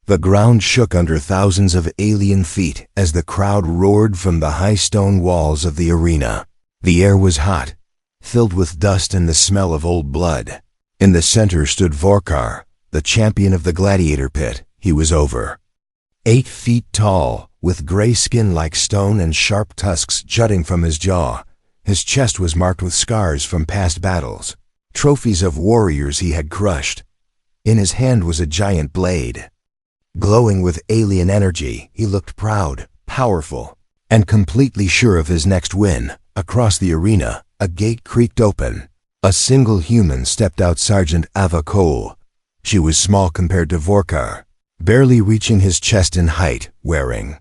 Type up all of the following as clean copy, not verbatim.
The ground shook under thousands of alien feet as the crowd roared from the high stone walls of the arena. The air was hot, filled with dust and the smell of old blood. In the center stood Vorkar, the champion of the gladiator pit. He was over 8 feet tall, with gray skin like stone and sharp tusks jutting from his jaw. His chest was marked with scars from past battles, trophies of warriors he had crushed. In his hand was a giant blade. Glowing with alien energy, he looked proud, powerful, and completely sure of his next win. Across the arena, a gate creaked open. A single human stepped out, Sergeant Ava Cole. She was small compared to Vorkar, barely reaching his chest in height, wearing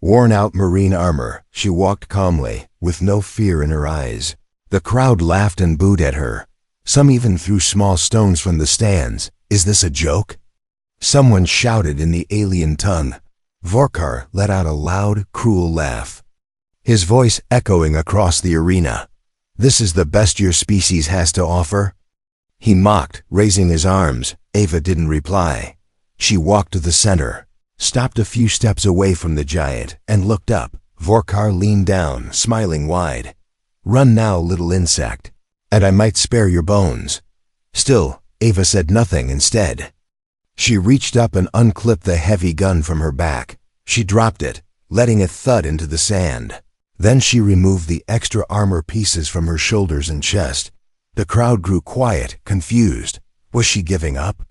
worn-out marine armor. She walked calmly, with no fear in her eyes. The crowd laughed and booed at her. Some even threw small stones from the stands. Is this a joke? Someone shouted in the alien tongue. Vorkar let out a loud, cruel laugh, his voice echoing across the arena. This is the best your species has to offer? He mocked, raising his arms. Ava didn't reply. She walked to the center, stopped a few steps away from the giant, and looked up. Vorkar leaned down, smiling wide. Run now, little insect, and I might spare your bones. Still, Ava said nothing instead. She reached up and unclipped the heavy gun from her back. She dropped it, letting it thud into the sand. Then she removed the extra armor pieces from her shoulders and chest. The crowd grew quiet, confused. Was she giving up?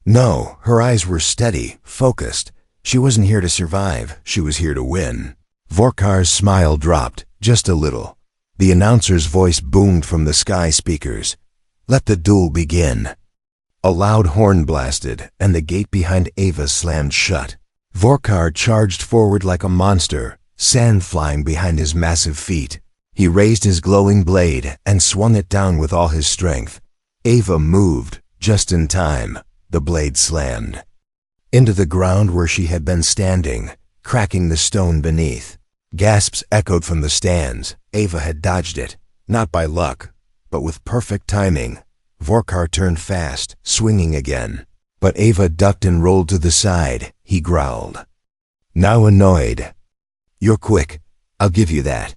No, her eyes were steady, focused. She wasn't here to survive, she was here to win. Vorkar's smile dropped, just a little. The announcer's voice boomed from the sky speakers. Let the duel begin. A loud horn blasted, and the gate behind Ava slammed shut. Vorkar charged forward like a monster, sand flying behind his massive feet. He raised his glowing blade and swung it down with all his strength. Ava moved, just in time. The blade slammed into the ground where she had been standing, cracking the stone beneath. Gasps echoed from the stands. Ava had dodged it, not by luck, but with perfect timing. Vorkar turned fast, swinging again. But Ava ducked and rolled to the side. He growled, now annoyed. You're quick, I'll give you that.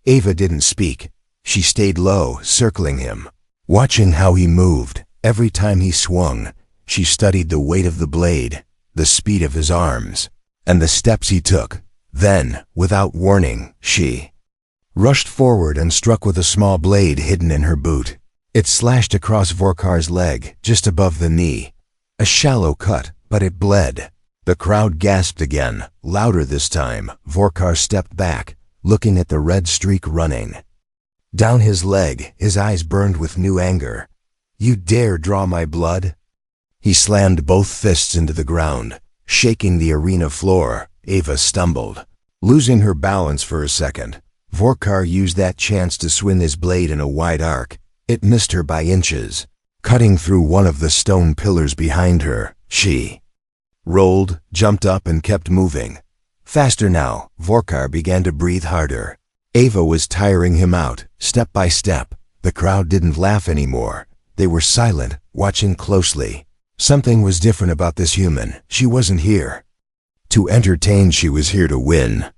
Ava didn't speak. She stayed low, circling him, watching how he moved. Every time he swung, she studied the weight of the blade, the speed of his arms, and the steps he took. Then, without warning, she rushed forward and struck with a small blade hidden in her boot. It slashed across Vorkar's leg, just above the knee. A shallow cut, but it bled. The crowd gasped again, louder this time. Vorkar stepped back, looking at the red streak running down his leg. His eyes burned with new anger. You dare draw my blood? He slammed both fists into the ground, shaking the arena floor. Ava stumbled, losing her balance for a second. Vorkar used that chance to swing his blade in a wide arc. It missed her by inches, cutting through one of the stone pillars behind her. She rolled, jumped up, and kept moving. Faster now. Vorkar began to breathe harder. Ava was tiring him out, step by step. The crowd didn't laugh anymore. They were silent, watching closely. Something was different about this human. She wasn't here to entertain, she was here to win.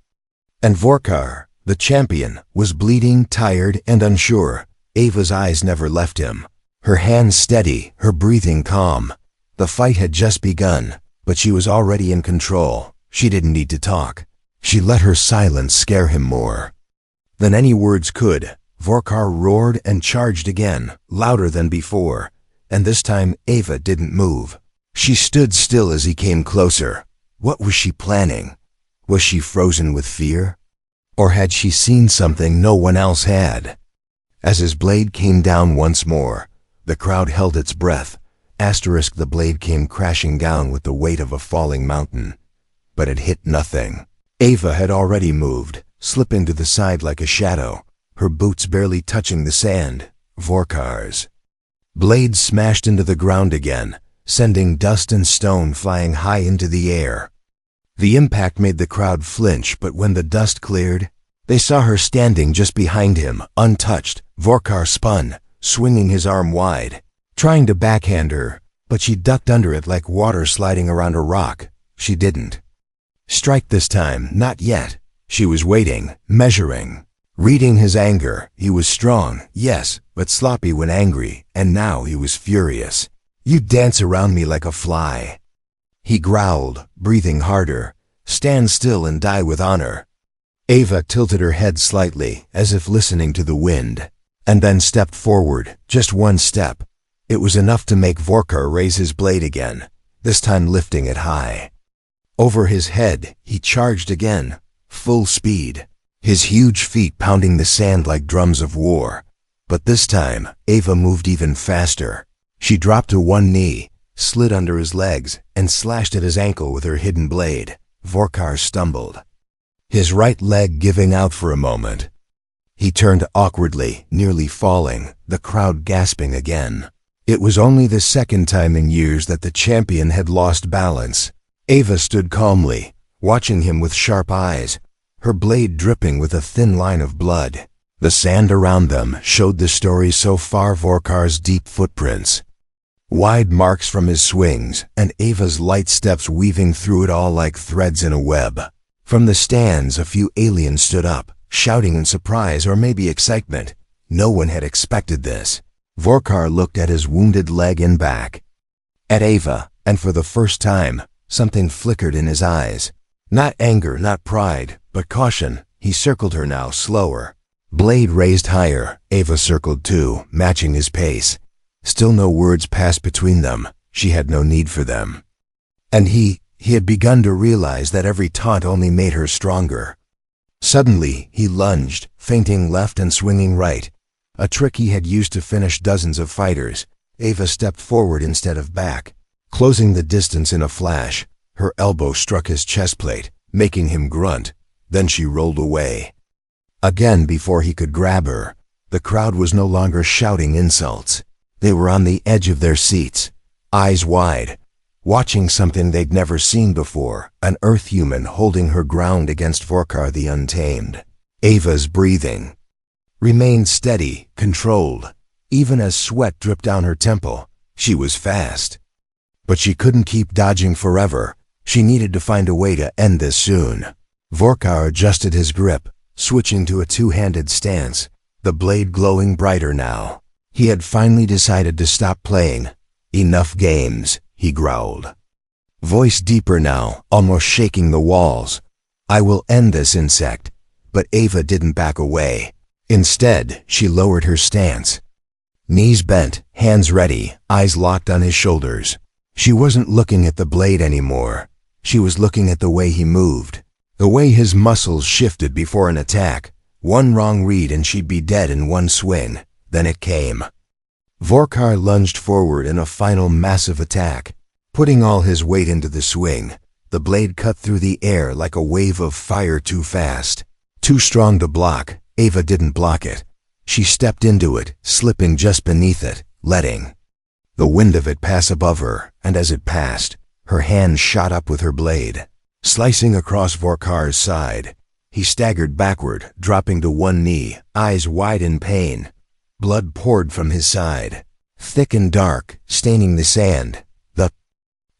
And Vorkar, the champion, was bleeding, tired, and unsure. Ava's eyes never left him, her hands steady, her breathing calm. The fight had just begun, but she was already in control. She didn't need to talk. She let her silence scare him more than any words could. Vorkar roared and charged again, louder than before, and this time Ava didn't move. She stood still as he came closer. What was she planning? Was she frozen with fear? Or had she seen something no one else had? As his blade came down once more, the crowd held its breath. The blade came crashing down with the weight of a falling mountain. But it hit nothing. Ava had already moved, slipping to the side like a shadow, her boots barely touching the sand. Vorkar's blade smashed into the ground again, sending dust and stone flying high into the air. The impact made the crowd flinch, but when the dust cleared, they saw her standing just behind him, untouched. Vorkar spun, swinging his arm wide, trying to backhand her, but she ducked under it like water sliding around a rock. she didn't strike this time, not yet. She was waiting, measuring, reading his anger. He was strong, yes, but sloppy when angry, and now he was furious. "You dance around me like a fly," he growled, breathing harder. "Stand still and die with honor." Ava tilted her head slightly, as if listening to the wind, and then stepped forward, just one step. It was enough to make Vorkar raise his blade again, this time lifting it high. Over his head, he charged again, full speed, his huge feet pounding the sand like drums of war. But this time, Ava moved even faster. She dropped to one knee, slid under his legs, and slashed at his ankle with her hidden blade. Vorkar stumbled, his right leg giving out for a moment. He turned awkwardly, nearly falling, the crowd gasping again. It was only the second time in years that the champion had lost balance. Ava stood calmly, watching him with sharp eyes, her blade dripping with a thin line of blood. The sand around them showed the story so far: Vorkar's deep footprints, wide marks from his swings, and Ava's light steps weaving through it all like threads in a web. From the stands, a few aliens stood up, shouting in surprise or maybe excitement. No one had expected this. Vorkar looked at his wounded leg and back, at Ava, and for the first time, something flickered in his eyes. Not anger, not pride, but caution. He circled her now, slower. Blade raised higher. Ava circled too, matching his pace. Still no words passed between them. She had no need for them. And he had begun to realize that every taunt only made her stronger. Suddenly, he lunged, feinting left and swinging right, a trick he had used to finish dozens of fighters. Ava stepped forward instead of back, closing the distance in a flash. Her elbow struck his chest plate, making him grunt. Then she rolled away. Again, before he could grab her, the crowd was no longer shouting insults. They were on the edge of their seats, eyes wide, watching something they'd never seen before, an Earth human holding her ground against Vorkar the Untamed. Ava's breathing remained steady, controlled, even as sweat dripped down her temple. She was fast, but she couldn't keep dodging forever. She needed to find a way to end this soon. Vorkar adjusted his grip, switching to a two-handed stance, the blade glowing brighter now. He had finally decided to stop playing. "Enough games," he growled, voice deeper now, almost shaking the walls. "I will end this, insect." But Ava didn't back away. Instead, she lowered her stance, knees bent, hands ready, eyes locked on his shoulders. She wasn't looking at the blade anymore. She was looking at the way he moved, the way his muscles shifted before an attack. One wrong read and she'd be dead in one swing. Then it came. Vorkar lunged forward in a final massive attack, putting all his weight into the swing. The blade cut through the air like a wave of fire, too fast, too strong to block. Ava didn't block it. She stepped into it, slipping just beneath it, letting the wind of it pass above her, and as it passed, her hand shot up with her blade, slicing across Vorkar's side. He staggered backward, dropping to one knee, eyes wide in pain. Blood poured from his side, thick and dark, staining the sand. The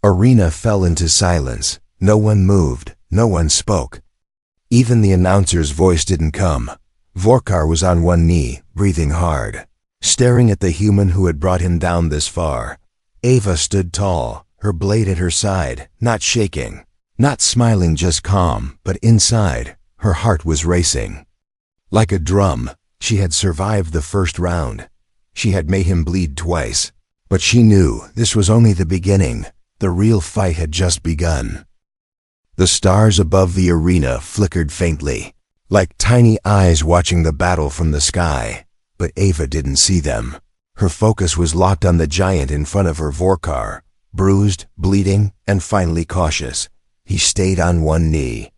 arena fell into silence. No one moved, no one spoke. Even the announcer's voice didn't come. Vorkar was on one knee, breathing hard, staring at the human who had brought him down this far. Ava stood tall, her blade at her side, not shaking, not smiling, just calm, but inside, her heart was racing. Like a drum, she had survived the first round. She had made him bleed twice. But she knew this was only the beginning. The real fight had just begun. The stars above the arena flickered faintly, like tiny eyes watching the battle from the sky. But Ava didn't see them. Her focus was locked on the giant in front of her, Vorkar, bruised, bleeding, and finally cautious. He stayed on one knee,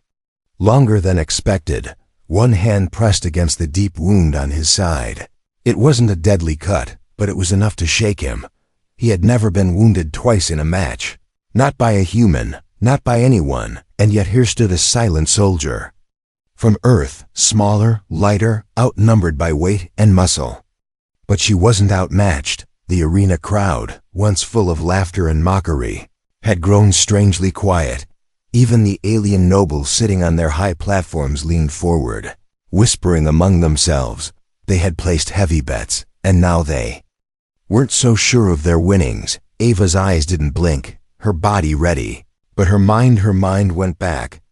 longer than expected, one hand pressed against the deep wound on his side. It wasn't a deadly cut, but it was enough to shake him. He had never been wounded twice in a match. Not by a human, not by anyone, and yet here stood a silent soldier. From Earth, smaller, lighter, outnumbered by weight and muscle. But she wasn't outmatched. The arena crowd, once full of laughter and mockery, had grown strangely quiet. Even the alien nobles sitting on their high platforms leaned forward, whispering among themselves. They had placed heavy bets, and now they weren't so sure of their winnings. Ava's eyes didn't blink, her body ready. But her mind went back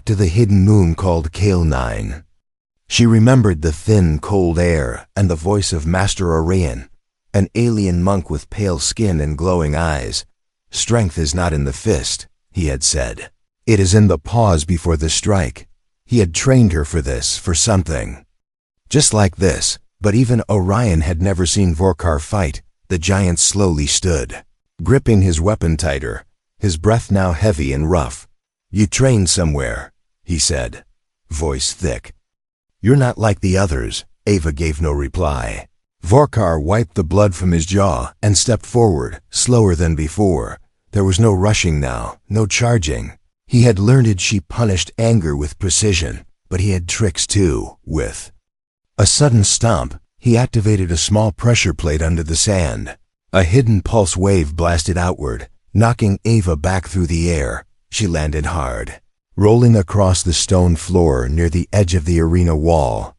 to the hidden moon called Kale 9. She remembered the thin, cold air and the voice of Master Orion, an alien monk with pale skin and glowing eyes. Strength is not in the fist, he had said. It is in the pause before the strike. He had trained her for this, for something just like this. But even Orion had never seen Vorkar fight. The giant slowly stood, gripping his weapon tighter, his breath now heavy and rough. "You trained somewhere," he said, voice thick. "You're not like the others." Ava gave no reply. Vorkar wiped the blood from his jaw and stepped forward, slower than before. There was no rushing now, no charging. He had learned she punished anger with precision, but he had tricks too, with a sudden stomp. He activated a small pressure plate under the sand. A hidden pulse wave blasted outward, knocking Ava back through the air. She landed hard, rolling across the stone floor near the edge of the arena wall.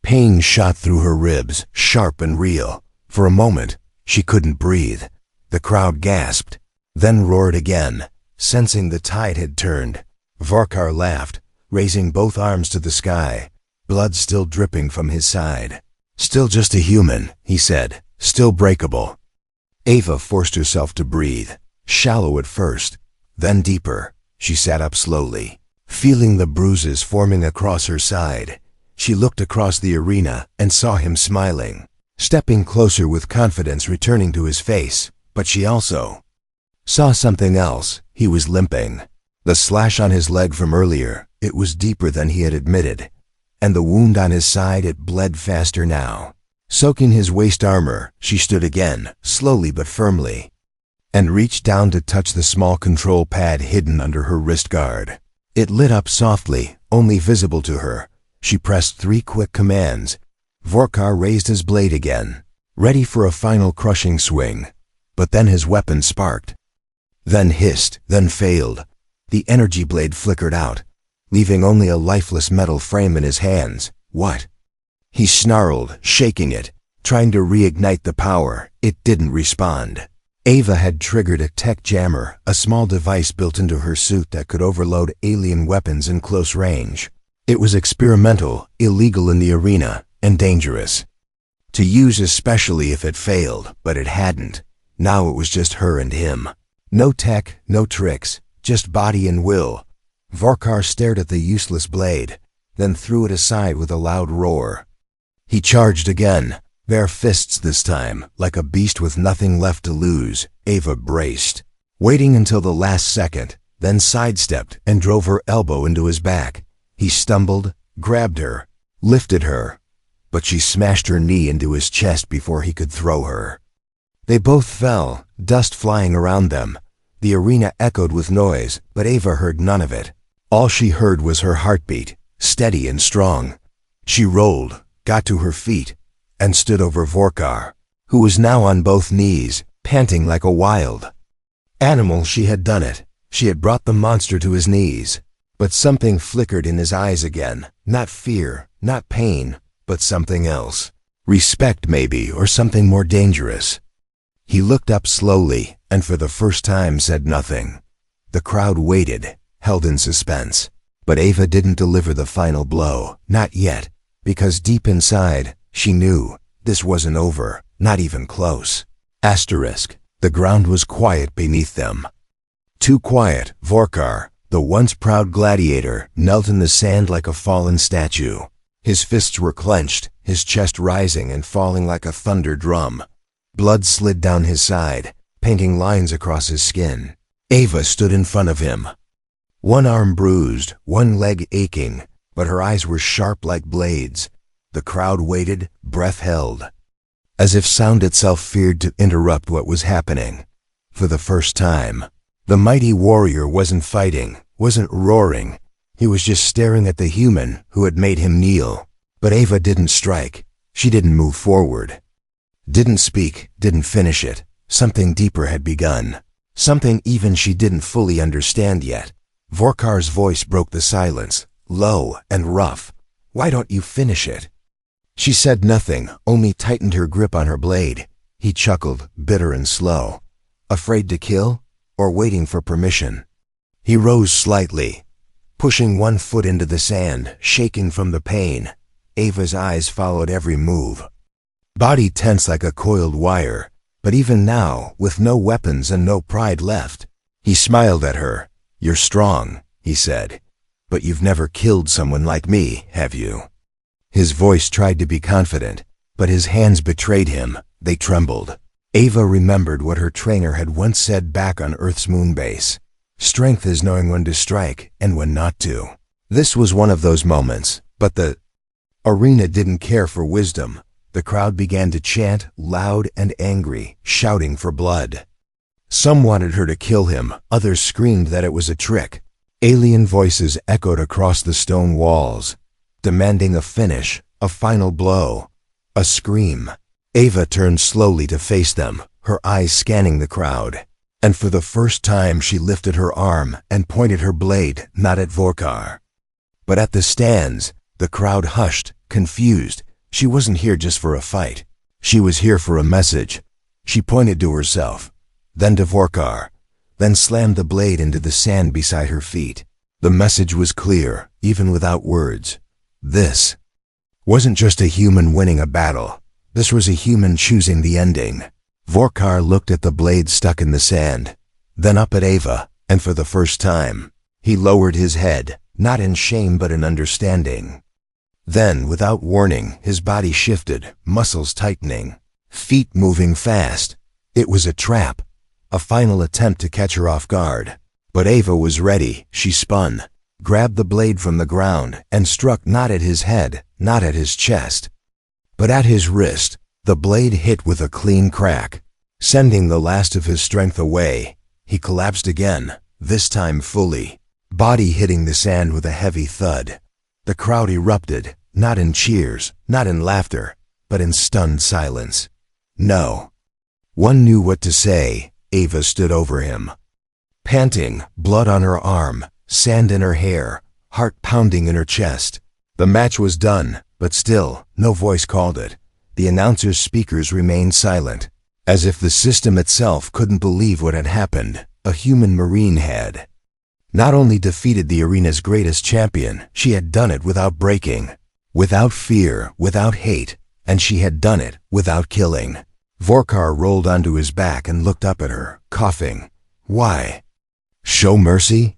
Pain shot through her ribs, sharp and real. For a moment, she couldn't breathe. The crowd gasped, then roared again, sensing the tide had turned. Vorkar laughed, raising both arms to the sky, blood still dripping from his side. "Still just a human," he said, "still breakable." Ava forced herself to breathe, shallow at first, then deeper. She sat up slowly, feeling the bruises forming across her side. She looked across the arena and saw him smiling, stepping closer with confidence returning to his face. But she also saw something else. He was limping. The slash on his leg from earlier, it was deeper than he had admitted. And the wound on his side, it bled faster now. Soaking his waist armor, she stood again, slowly but firmly, and reached down to touch the small control pad hidden under her wrist guard. It lit up softly, only visible to her. She pressed 3 quick commands. Vorkar raised his blade again, ready for a final crushing swing. But then his weapon sparked, then hissed, then failed. The energy blade flickered out, leaving only a lifeless metal frame in his hands. "What?" He snarled, shaking it, trying to reignite the power. It didn't respond. Ava had triggered a tech jammer, a small device built into her suit that could overload alien weapons in close range. It was experimental, illegal in the arena, and dangerous to use, especially if it failed, but it hadn't. Now it was just her and him. No tech, no tricks, just body and will. Vorkar stared at the useless blade, then threw it aside with a loud roar. He charged again, bare fists this time, like a beast with nothing left to lose. Ava braced, waiting until the last second, then sidestepped and drove her elbow into his back. He stumbled, grabbed her, lifted her, but she smashed her knee into his chest before he could throw her. They both fell, dust flying around them. The arena echoed with noise, but Ava heard none of it. All she heard was her heartbeat, steady and strong. She rolled, got to her feet, and stood over Vorkar, who was now on both knees, panting like a wild animal. She had done it. She had brought the monster to his knees. But something flickered in his eyes again. Not fear, not pain, but something else. Respect maybe, or something more dangerous. He looked up slowly, and for the first time said nothing. The crowd waited, held in suspense. But Ava didn't deliver the final blow, not yet, because deep inside, she knew this wasn't over, not even close. Asterisk. The ground was quiet beneath them. Too quiet. Vorkar, the once proud gladiator, knelt in the sand like a fallen statue. His fists were clenched, his chest rising and falling like a thunder drum. Blood slid down his side, painting lines across his skin. Ava stood in front of him, one arm bruised, one leg aching, but her eyes were sharp like blades. The crowd waited, breath held, as if sound itself feared to interrupt what was happening. For the first time, the mighty warrior wasn't fighting, wasn't roaring. He was just staring at the human who had made him kneel. But Ava didn't strike. She didn't move forward, didn't speak, didn't finish it. Something deeper had begun, something even she didn't fully understand yet. Vorkar's voice broke the silence, low and rough. "Why don't you finish it?" She said nothing, only tightened her grip on her blade. He chuckled, bitter and slow. Afraid to kill, or waiting for permission? He rose slightly, pushing one foot into the sand, shaking from the pain. Ava's eyes followed every move. Body tense like a coiled wire, but even now, with no weapons and no pride left, he smiled at her. "You're strong," he said, "but you've never killed someone like me, have you?" His voice tried to be confident, but his hands betrayed him. They trembled. Ava remembered what her trainer had once said back on Earth's moon base. Strength is knowing when to strike and when not to. This was one of those moments, but the arena didn't care for wisdom. The crowd began to chant, loud and angry, shouting for blood. Some wanted her to kill him, others screamed that it was a trick. Alien voices echoed across the stone walls, demanding a finish, a final blow, a scream. Ava turned slowly to face them, her eyes scanning the crowd. And for the first time she lifted her arm and pointed her blade not at Vorkar, but at the stands. The crowd hushed, confused. She wasn't here just for a fight. She was here for a message. She pointed to herself, then to Vorkar, then slammed the blade into the sand beside her feet. The message was clear, even without words. This wasn't just a human winning a battle. This was a human choosing the ending. Vorkar looked at the blade stuck in the sand, then up at Ava, and for the first time, he lowered his head, not in shame but in understanding. Then, without warning, his body shifted, muscles tightening, feet moving fast. It was a trap, a final attempt to catch her off guard. But Ava was ready. She spun, grabbed the blade from the ground, and struck not at his head, not at his chest, but at his wrist. The blade hit with a clean crack, sending the last of his strength away. He collapsed again, this time fully, body hitting the sand with a heavy thud. The crowd erupted, not in cheers, not in laughter, but in stunned silence. No one knew what to say. Ava stood over him, panting, blood on her arm, sand in her hair, heart pounding in her chest. The match was done, but still, no voice called it. The announcer's speakers remained silent, as if the system itself couldn't believe what had happened. A human Marine had not only defeated the arena's greatest champion, she had done it without breaking, without fear, without hate, and she had done it without killing. Vorkar rolled onto his back and looked up at her, coughing. "Why? Show mercy?"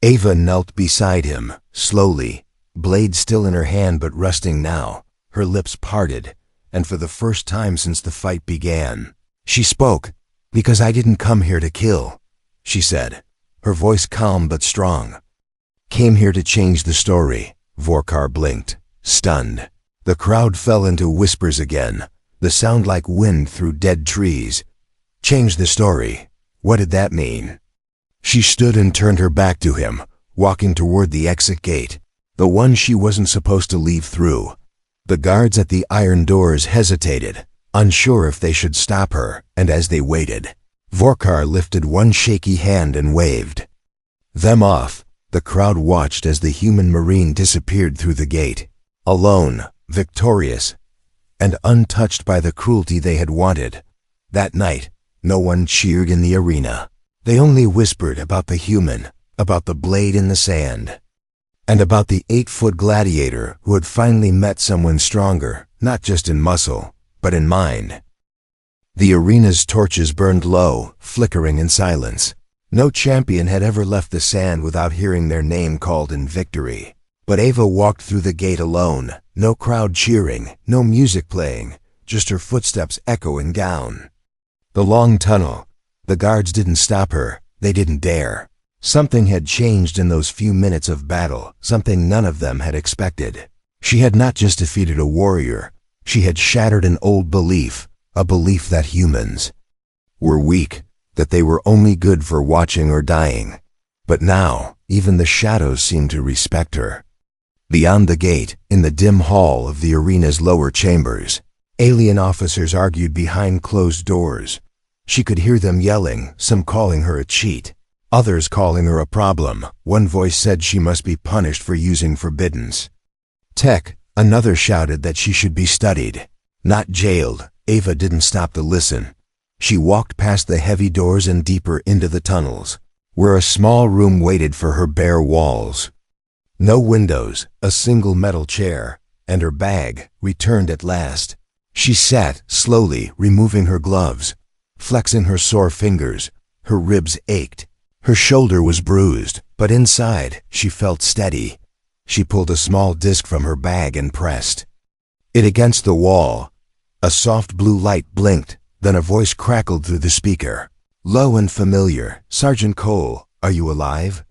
Ava knelt beside him, slowly, blade still in her hand but rusting now, her lips parted, and for the first time since the fight began, she spoke. "Because I didn't come here to kill," she said, her voice calm but strong. "Came here to change the story." Vorkar blinked, stunned. The crowd fell into whispers again, the sound like wind through dead trees. Change the story. What did that mean? She stood and turned her back to him, walking toward the exit gate, the one she wasn't supposed to leave through. The guards at the iron doors hesitated, unsure if they should stop her, and as they waited, Vorkar lifted one shaky hand and waved them off. The crowd watched as the human Marine disappeared through the gate, alone, victorious, and untouched by the cruelty they had wanted. That night, no one cheered in the arena. They only whispered about the human, about the blade in the sand, and about the 8-foot gladiator who had finally met someone stronger, not just in muscle, but in mind. The arena's torches burned low, flickering in silence. No champion had ever left the sand without hearing their name called in victory. But Ava walked through the gate alone, no crowd cheering, no music playing, just her footsteps echoing down the long tunnel. The guards didn't stop her, they didn't dare. Something had changed in those few minutes of battle, something none of them had expected. She had not just defeated a warrior, she had shattered an old belief, a belief that humans were weak, that they were only good for watching or dying. But now, even the shadows seemed to respect her. Beyond the gate, in the dim hall of the arena's lower chambers, alien officers argued behind closed doors. She could hear them yelling, some calling her a cheat. others calling her a problem. One voice said she must be punished for using forbiddens tech. Another shouted that she should be studied, not jailed. Ava didn't stop to listen. She walked past the heavy doors and deeper into the tunnels, where a small room waited for her. Bare walls, no windows, a single metal chair, and her bag returned at last. She sat, slowly removing her gloves, flexing her sore fingers. Her ribs ached. Her shoulder was bruised, but inside she felt steady. She pulled a small disc from her bag and pressed it against the wall. A soft blue light blinked, then a voice crackled through the speaker. Low and familiar. "Sergeant Cole, are you alive?"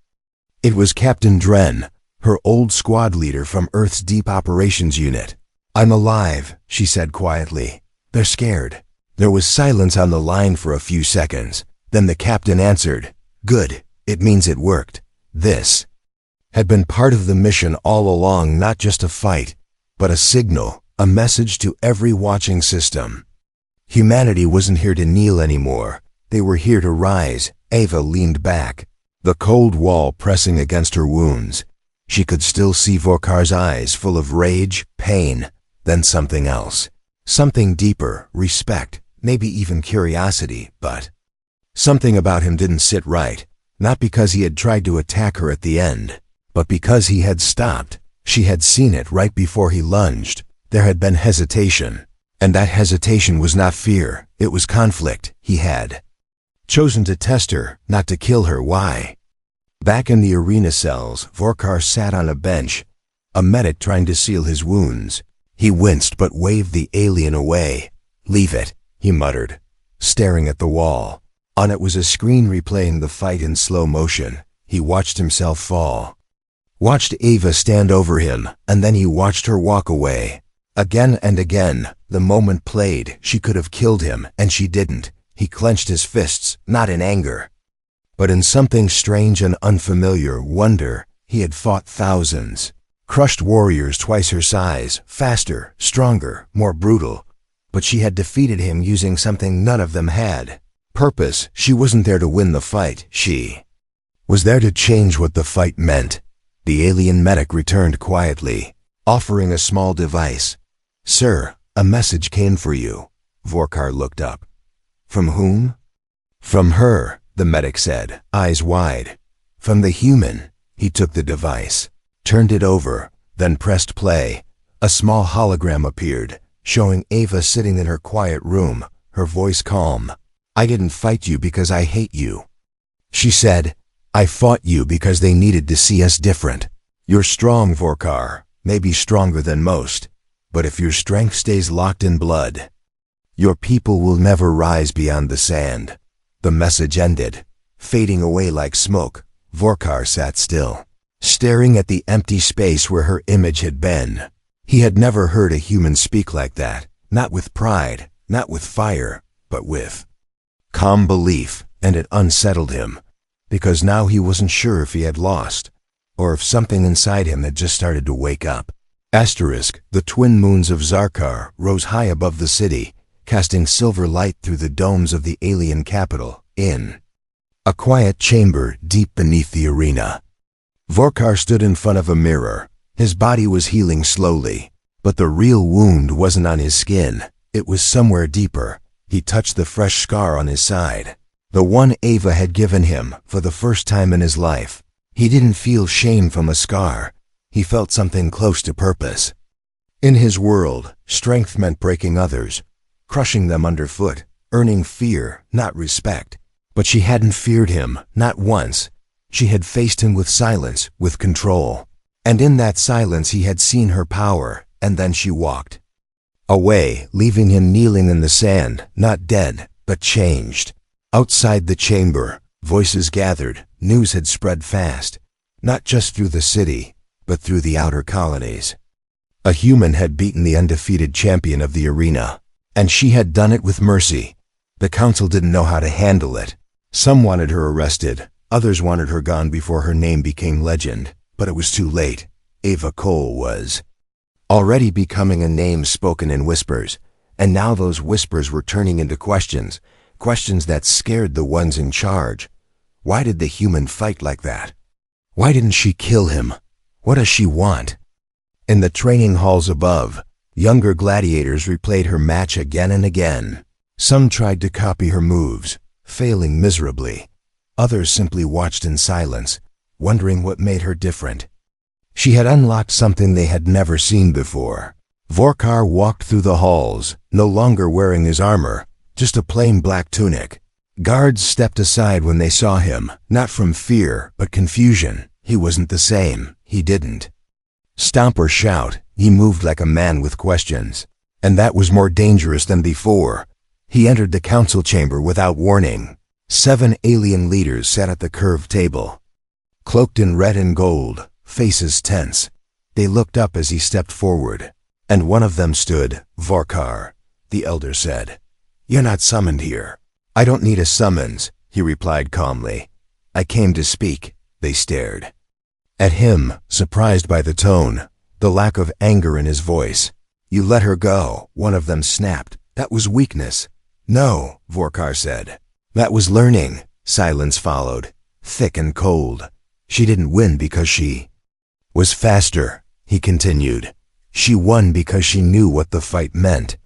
It was Captain Dren, her old squad leader from Earth's Deep Operations Unit. "I'm alive," she said quietly. "They're scared." There was silence on the line for a few seconds. Then the captain answered, "Good, it means it worked." This had been part of the mission all along, not just a fight, but a signal, a message to every watching system. Humanity wasn't here to kneel anymore. They were here to rise. Ava leaned back, the cold wall pressing against her wounds. She could still see Vorkar's eyes, full of rage, pain, then something else. Something deeper, respect, maybe even curiosity, but something about him didn't sit right. Not because he had tried to attack her at the end, but because he had stopped. She had seen it right before he lunged. There had been hesitation, and that hesitation was not fear, it was conflict. He had chosen to test her, not to kill her. Why? Back in the arena cells, Vorkar sat on a bench, a medic trying to seal his wounds. He winced but waved the alien away. "Leave it," he muttered, staring at the wall. On it was a screen replaying the fight in slow motion. He watched himself fall, watched Ava stand over him, and then he watched her walk away. Again and again, the moment played. She could have killed him, and she didn't. He clenched his fists, not in anger, but in something strange and unfamiliar, wonder. He had fought thousands, crushed warriors twice her size, faster, stronger, more brutal, but she had defeated him using something none of them had. Purpose. She wasn't there to win the fight. She was there to change what the fight meant. The alien medic returned quietly, offering a small device. "Sir, a message came for you." Vorkar looked up. "From whom?" "From her," the medic said, eyes wide. "From the human." He took the device, turned it over, then pressed play. A small hologram appeared, showing Ava sitting in her quiet room, her voice calm. "I didn't fight you because I hate you," she said. "I fought you because they needed to see us different. You're strong, Vorkar, maybe stronger than most, but if your strength stays locked in blood, your people will never rise beyond the sand." The message ended, fading away like smoke. Vorkar sat still, staring at the empty space where her image had been. He had never heard a human speak like that, not with pride, not with fire, but with calm belief, and it unsettled him, because now he wasn't sure if he had lost, or if something inside him had just started to wake up. The twin moons of Zarkar rose high above the city, casting silver light through the domes of the alien capital. In a quiet chamber deep beneath the arena, Vorkar stood in front of a mirror. His body was healing slowly, but the real wound wasn't on his skin. It was somewhere deeper. He touched the fresh scar on his side, the one Ava had given him for the first time in his life. He didn't feel shame from a scar. He felt something close to purpose. In his world, strength meant breaking others, crushing them underfoot, earning fear, not respect. But she hadn't feared him, not once. She had faced him with silence, with control. And in that silence he had seen her power, and then she walked away, leaving him kneeling in the sand, not dead, but changed. Outside the chamber, voices gathered. News had spread fast, not just through the city, but through the outer colonies. A human had beaten the undefeated champion of the arena, and she had done it with mercy. The council didn't know how to handle it. Some wanted her arrested, others wanted her gone before her name became legend, but it was too late. Ava Cole was already becoming a name spoken in whispers, and now those whispers were turning into questions, questions that scared the ones in charge. Why did the human fight like that? Why didn't she kill him? What does she want? In the training halls above, younger gladiators replayed her match again and again. Some tried to copy her moves, failing miserably. Others simply watched in silence, wondering what made her different. She had unlocked something they had never seen before. Vorkar walked through the halls, no longer wearing his armor, just a plain black tunic. Guards stepped aside when they saw him, not from fear, but confusion. He wasn't the same. He didn't stomp or shout. He moved like a man with questions. And that was more dangerous than before. He entered the council chamber without warning. 7 alien leaders sat at the curved table, cloaked in red and gold, faces tense. They looked up as he stepped forward, and one of them stood. Vorkar, the elder said, "You're not summoned here." "I don't need a summons," he replied calmly. "I came to speak." They stared at him, surprised by the tone, the lack of anger in his voice. "You let her go," one of them snapped. "That was weakness." "No," Vorkar said. "That was learning." Silence followed, thick and cold. "She didn't win because she was faster," he continued. "She won because she knew what the fight meant."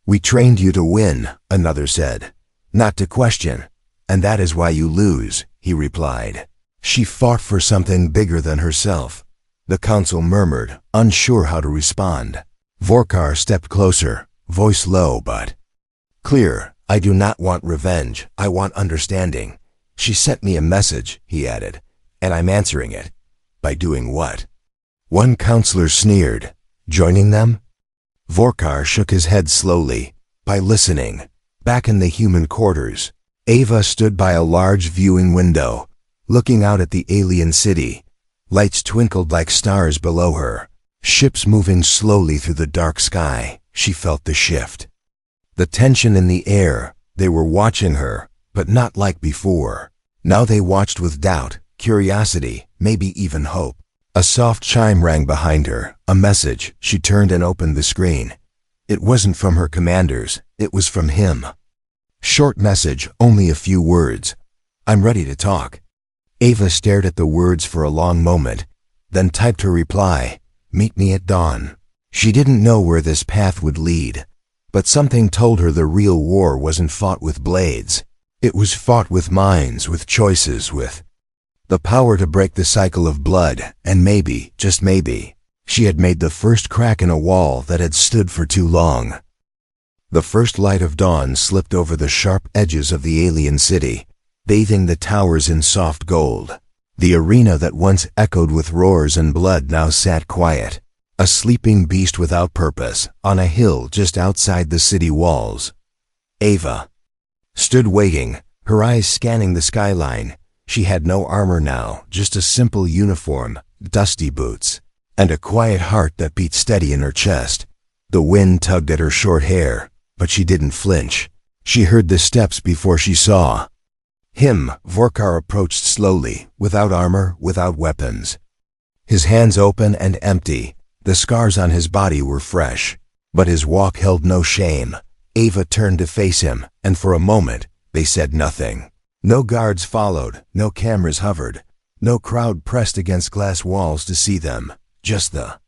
"We trained you to win," another said, "not to question. And that is why you lose," he replied. "She fought for something bigger than herself." The council murmured, unsure how to respond. Vorkar stepped closer, voice low but clear. "I do not want revenge. I want understanding. She sent me a message," he added, "and I'm answering it." "By doing what?" One counselor sneered. "Joining them?" Vorkar shook his head slowly. "By listening." Back in the human quarters, Ava stood by a large viewing window, looking out at the alien city. Lights twinkled like stars below her. Ships moving slowly through the dark sky. She felt the shift. The tension in the air. They were watching her, but not like before. Now they watched with doubt, curiosity, maybe even hope. A soft chime rang behind her, a message. She turned and opened the screen. It wasn't from her commanders, it was from him. Short message, only a few words. "I'm ready to talk." Ava stared at the words for a long moment, then typed her reply, "Meet me at dawn." She didn't know where this path would lead, but something told her the real war wasn't fought with blades. It was fought with minds, with choices, with the power to break the cycle of blood, and maybe, just maybe, she had made the first crack in a wall that had stood for too long. The first light of dawn slipped over the sharp edges of the alien city, bathing the towers in soft gold. The arena that once echoed with roars and blood now sat quiet, a sleeping beast without purpose, on a hill just outside the city walls. Ava stood waiting, her eyes scanning the skyline. She had no armor now, just a simple uniform, dusty boots, and a quiet heart that beat steady in her chest. The wind tugged at her short hair, but she didn't flinch. She heard the steps before she saw him. Vorkar approached slowly, without armor, without weapons. His hands open and empty. The scars on his body were fresh, but his walk held no shame. Ava turned to face him, and for a moment, they said nothing. No guards followed, no cameras hovered, no crowd pressed against glass walls to see them, just the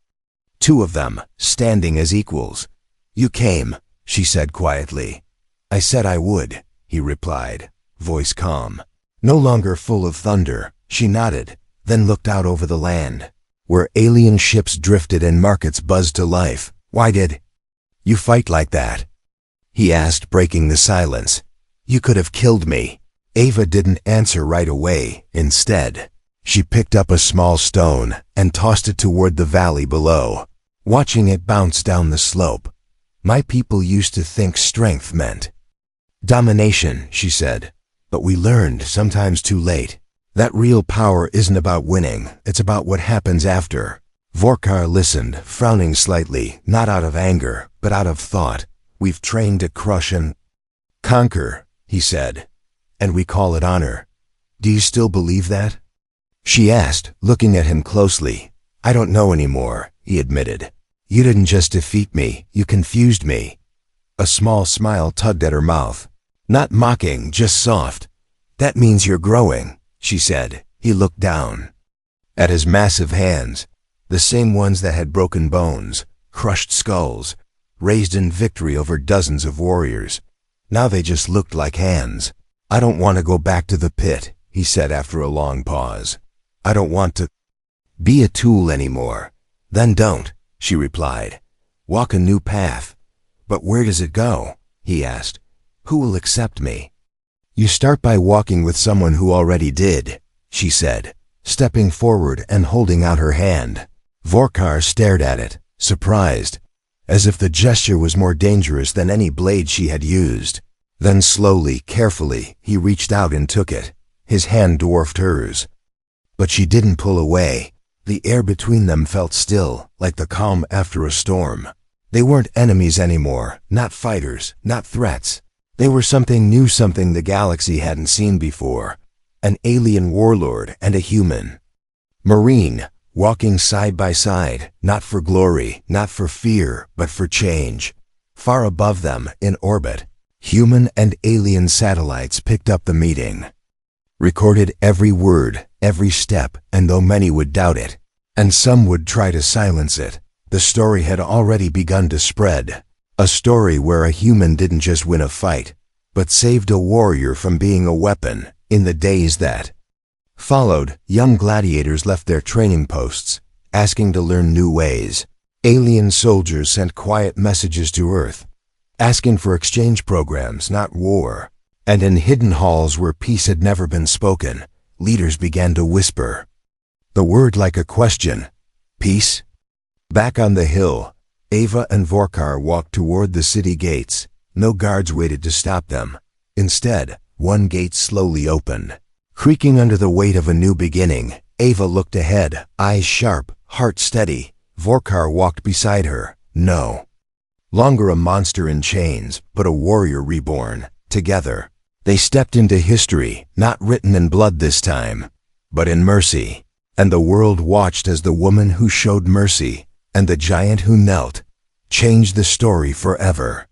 two of them, standing as equals. "You came," she said quietly. "I said I would," he replied, voice calm, no longer full of thunder. She nodded, then looked out over the land, where alien ships drifted and markets buzzed to life. "Why did you fight like that?" he asked, breaking the silence. "You could have killed me." Ava didn't answer right away. Instead, she picked up a small stone and tossed it toward the valley below, watching it bounce down the slope. "My people used to think strength meant domination," she said, "but we learned, sometimes too late, that real power isn't about winning, it's about what happens after." Vorkar listened, frowning slightly, not out of anger, but out of thought. "We've trained to crush and conquer," he said, "and we call it honor. Do you still believe that?" She asked, looking at him closely. "I don't know anymore," he admitted. "You didn't just defeat me, you confused me." A small smile tugged at her mouth. Not mocking, just soft. "That means you're growing." she said. He looked down at his massive hands, the same ones that had broken bones, crushed skulls, raised in victory over dozens of warriors. Now they just looked like hands. I don't want to go back to the pit, he said after a long pause. I don't want to be a tool anymore. Then don't, she replied. Walk a new path. But where does it go? He asked. Who will accept me? You start by walking with someone who already did, she said, stepping forward and holding out her hand. Vorkar stared at it, surprised, as if the gesture was more dangerous than any blade she had used. Then slowly, carefully, he reached out and took it. His hand dwarfed hers. But she didn't pull away. The air between them felt still, like the calm after a storm. They weren't enemies anymore, not fighters, not threats. They were something new, something the galaxy hadn't seen before. An alien warlord and a human. Marine, walking side by side, not for glory, not for fear, but for change. Far above them, in orbit, human and alien satellites picked up the meeting. Recorded every word, every step, and though many would doubt it, and some would try to silence it, the story had already begun to spread. A story where a human didn't just win a fight, but saved a warrior from being a weapon. In the days that followed, young gladiators left their training posts, asking to learn new ways. Alien soldiers sent quiet messages to Earth, asking for exchange programs, not war. And in hidden halls where peace had never been spoken, leaders began to whisper the word like a question. Peace? Back on the hill, Ava and Vorkar walked toward the city gates. No guards waited to stop them. Instead, one gate slowly opened. Creaking under the weight of a new beginning, Ava looked ahead, eyes sharp, heart steady. Vorkar walked beside her. No longer a monster in chains, but a warrior reborn. Together, they stepped into history, not written in blood this time, but in mercy. And the world watched as the woman who showed mercy and the giant who knelt changed the story forever.